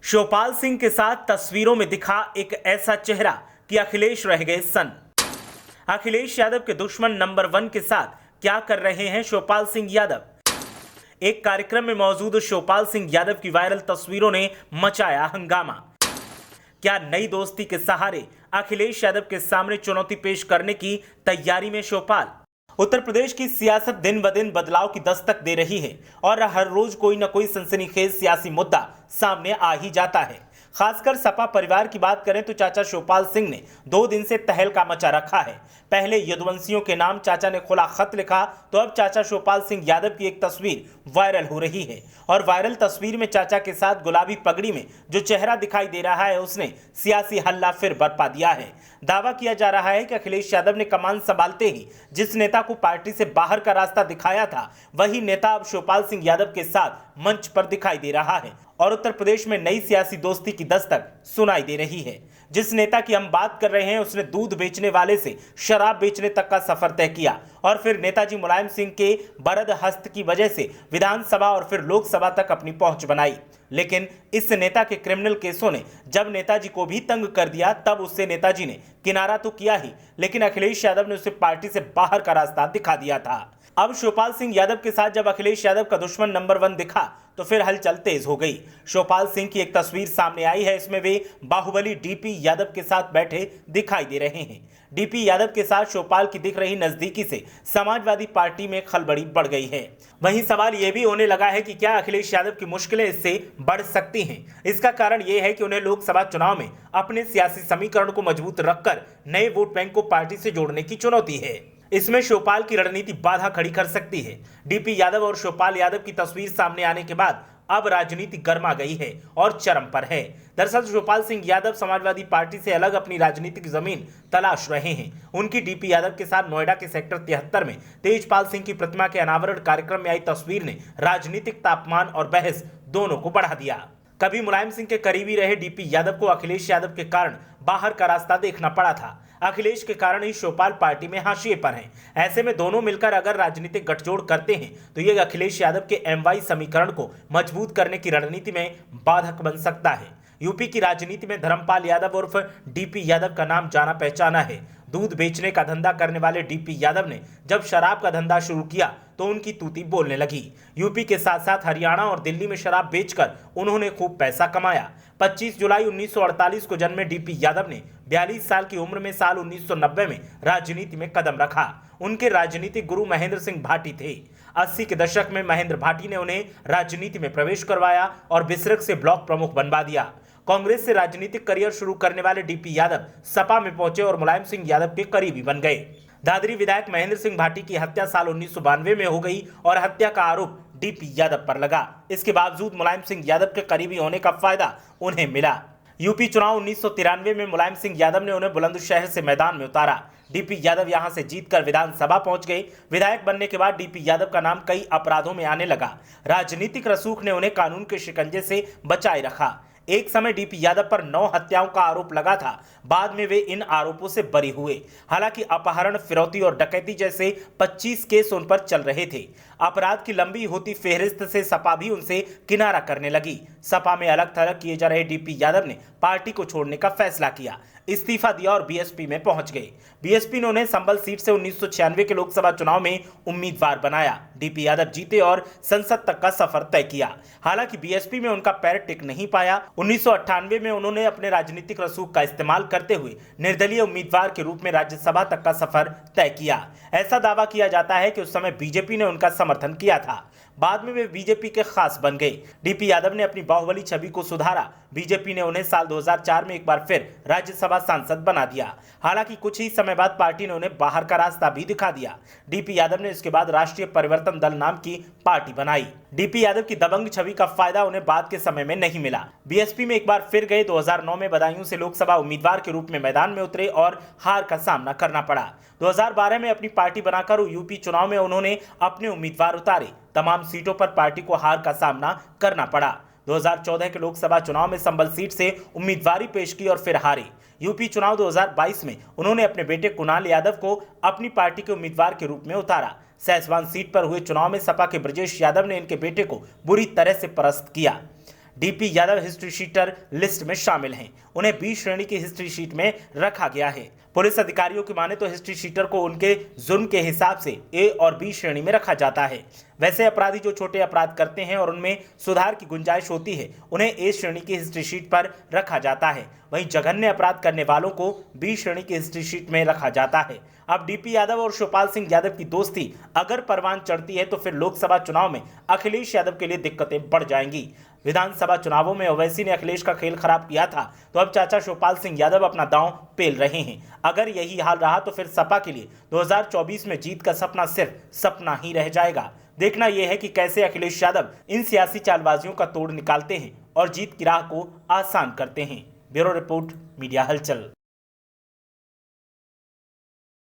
शिवपाल सिंह के साथ तस्वीरों में दिखा एक ऐसा चेहरा कि अखिलेश रह गए सन्न। अखिलेश यादव के दुश्मन नंबर 1 के साथ क्या कर रहे हैं शिवपाल सिंह यादव। एक कार्यक्रम में मौजूद शिवपाल सिंह यादव की वायरल तस्वीरों ने मचाया हंगामा। क्या नई दोस्ती के सहारे अखिलेश यादव के सामने चुनौती पेश करने की तैयारी में शिवपाल। उत्तर प्रदेश की सियासत दिन ब दिन बदलाव की दस्तक दे रही है और हर रोज कोई न कोई सनसनीखेज सियासी मुद्दा सामने आ ही जाता है। खासकर सपा परिवार की बात करें तो चाचा शिवपाल सिंह ने 2 दिन से तहलका मचा रखा है। पहले यदुवंशियों के नाम चाचा ने खुला खत लिखा तो अब चाचा शिवपाल सिंह यादव की एक तस्वीर वायरल हो रही है और वायरल तस्वीर में चाचा के साथ गुलाबी पगड़ी में जो चेहरा दिखाई दे रहा है उसने सियासी हल्ला फिर बरपा दिया है। दावा किया जा रहा है कि अखिलेश यादव ने कमान संभालते ही जिस नेता को पार्टी से बाहर का रास्ता दिखाया था वही नेता अब शिवपाल सिंह यादव के साथ मंच पर दिखाई दे रहा है और उत्तर प्रदेश में नई सियासी दोस्ती की दस्तक सुनाई दे रही है। जिस नेता की हम बात कर रहे हैं उसने दूध बेचने वाले से शराब बेचने तक का सफर तय किया और फिर नेताजी मुलायम सिंह के बरद हस्त की वजह से विधानसभा और फिर लोकसभा तक अपनी पहुंच बनाई। लेकिन इस नेता के क्रिमिनल केसों ने जब नेताजी को भी तंग कर दिया तब उससे नेताजी ने किनारा तो किया ही, लेकिन अखिलेश यादव ने उसे पार्टी से बाहर का रास्ता दिखा दिया था। अब शिवपाल सिंह यादव के साथ जब अखिलेश यादव का दुश्मन नंबर 1 दिखा तो फिर हलचल तेज हो गई। शिवपाल सिंह की एक तस्वीर सामने आई है। इसमें वे बाहुबली डीपी यादव के साथ बैठे दिखाई दे रहे हैं। डीपी यादव के साथ शिवपाल की दिख रही नजदीकी से समाजवादी पार्टी में खलबली बढ़ गई है। वहीं सवाल यह भी होने लगा है कि क्या अखिलेश यादव की मुश्किलें इससे बढ़ सकती हैं। इसका कारण यह है कि उन्हें लोकसभा चुनाव में अपने सियासी समीकरण को मजबूत रखकर नए वोट बैंक को पार्टी से जोड़ने की चुनौती है। इसमें शिवपाल की रणनीति बाधा खड़ी कर सकती है। डीपी यादव और शिवपाल यादव की तस्वीर सामने आने के बाद अब राजनीति गर्मा गई है और चरम पर है। दरअसल शिवपाल सिंह यादव समाजवादी पार्टी से अलग अपनी राजनीतिक जमीन तलाश रहे हैं। उनकी डीपी यादव के साथ नोएडा के सेक्टर 73 में तेजपाल सिंह की प्रतिमा के अनावरण कार्यक्रम में आई तस्वीर ने राजनीतिक तापमान और बहस दोनों को बढ़ा दिया। कभी मुलायम सिंह के करीबी रहे डीपी यादव को अखिलेश यादव के कारण बाहर का रास्ता देखना पड़ा था। अखिलेश के कारण ही शिवपाल पार्टी में हाशिए पर हैं। ऐसे में दोनों मिलकर अगर राजनीतिक गठजोड़ करते हैं तो ये अखिलेश यादव के एमवाई समीकरण को मजबूत करने की रणनीति में बाधक बन सकता है। यूपी की राजनीति में धर्मपाल यादव उर्फ डीपी यादव का नाम जाना पहचाना है। दूध बेचने का धंधा करने वाले डीपी यादव ने जब शराब का धंधा शुरू किया तो उनकी तूती बोलने लगी। यूपी के साथ साथ हरियाणा और दिल्ली में शराब बेचकर उन्होंने खूब पैसा कमाया। 25 जुलाई 1948 को जन्मे डीपी यादव ने 42 साल की उम्र में साल 1990 में राजनीति में कदम रखा। उनके राजनीतिक गुरु महेंद्र सिंह भाटी थे। 80 के दशक में महेंद्र भाटी ने उन्हें राजनीति में प्रवेश करवाया और बिसरक से ब्लॉक प्रमुख बनवा दिया। कांग्रेस से राजनीतिक करियर शुरू करने वाले डीपी यादव सपा में पहुंचे और मुलायम सिंह यादव के करीबी बन गए। दादरी विधायक महेंद्र सिंह भाटी की हत्या साल 1992 में हो गई और हत्या का आरोप डीपी यादव पर लगा। इसके बावजूद मुलायम सिंह यादव के करीबी होने का फायदा उन्हें मिला। यूपी चुनाव 1993 में मुलायम सिंह यादव ने उन्हें बुलंदशहर से मैदान में उतारा। डीपी यादव यहां से जीतकर विधानसभा पहुंच गए। विधायक बनने के बाद डीपी यादव का नाम कई अपराधों में आने लगा। राजनीतिक रसूख ने उन्हें कानून के शिकंजे से बचाए रखा। एक समय डीपी यादव पर 9 हत्याओं का आरोप लगा था। बाद में वे इन आरोपों से बरी हुए। हालांकि अपहरण, फिरौती और डकैती जैसे 25 केस उन पर चल रहे थे। अपराध की लंबी होती फेहरिस्त से सपा भी उनसे किनारा करने लगी। सपा में अलग थलग किए जा रहे डीपी यादव ने पार्टी को छोड़ने का फैसला किया, इस्तीफा दिया और बीएसपी में पहुंच गए। बीएसपी ने उन्हें संभल सीट से 1996 के लोकसभा चुनाव में उम्मीदवार बनाया। डीपी यादव जीते और संसद तक का सफर तय किया। हालांकि बीएसपी में उनका पैर टिक नहीं पाया। 1998 में उन्होंने अपने राजनीतिक रसूख का इस्तेमाल करते हुए निर्दलीय उम्मीदवार के रूप में राज्यसभा तक का सफर तय किया। ऐसा दावा किया जाता है कि उस समय बीजेपी ने उनका समर्थन किया था। बाद में वे बीजेपी के खास बन गए। डीपी यादव ने अपनी बाहुबली छवि को सुधारा। बीजेपी ने उन्हें साल 2004 में एक बार फिर राज्यसभा सांसद बना दिया। हालांकि कुछ ही समय बाद पार्टी ने उन्हें बाहर का रास्ता भी दिखा दिया। डीपी यादव ने इसके बाद राष्ट्रीय परिवर्तन दल नाम की पार्टी बनाई। डीपी यादव की दबंग छवि का फायदा उन्हें बाद के समय में नहीं मिला। बीएसपी में एक बार फिर गए। 2009 में बदायूं से लोकसभा उम्मीदवार के रूप में मैदान में उतरे और हार का सामना करना पड़ा। 2012 में अपनी पार्टी बनाकर यूपी चुनाव में उन्होंने अपने उम्मीदवार उतारे। तमाम सीटों पर पार्टी को हार का सामना करना पड़ा। 2014 के लोकसभा चुनाव में संभल सीट से उम्मीदवारी पेश की और फिर हारे। यूपी चुनाव 2022 में उन्होंने अपने बेटे कुणाल यादव को अपनी पार्टी के उम्मीदवार के रूप में उतारा। सहसवान सीट पर हुए चुनाव में सपा के ब्रजेश यादव ने इनके बेटे को बुरी तरह से परास्त किया। DP Yadav history sheeter list में शामिल हैं। उन्हें बी श्रेणी की हिस्ट्री शीट में रखा गया है। पुलिस अधिकारियों की माने तो हिस्ट्री शीटर को उनके जुर्म के हिसाब से ए और बी श्रेणी में रखा जाता है। वैसे अपराधी जो छोटे अपराध करते हैं और उनमें सुधार की गुंजाइश होती है, उन्हें ए श्रेणी की हिस्ट्री शीट पर रखा जाता है। वहीं जघन्य अपराध करने वालों को बी श्रेणी की हिस्ट्री शीट में रखा जाता है। अब डीपी यादव और शिवपाल सिंह यादव की दोस्ती अगर परवान चढ़ती है तो फिर लोकसभा चुनाव में अखिलेश यादव के लिए दिक्कतें बढ़ जाएंगी। विधानसभा चुनावों में ओवैसी ने अखिलेश का खेल खराब किया था, तो अब चाचा शिवपाल सिंह यादव अपना दांव पेल रहे हैं। अगर यही हाल रहा तो फिर सपा के लिए 2024 में जीत का सपना सिर्फ सपना ही रह जाएगा। देखना यह है कि कैसे अखिलेश यादव इन सियासी चालबाजियों का तोड़ निकालते हैं और जीत की राह को आसान करते हैं। ब्यूरो रिपोर्ट, मीडिया हलचल।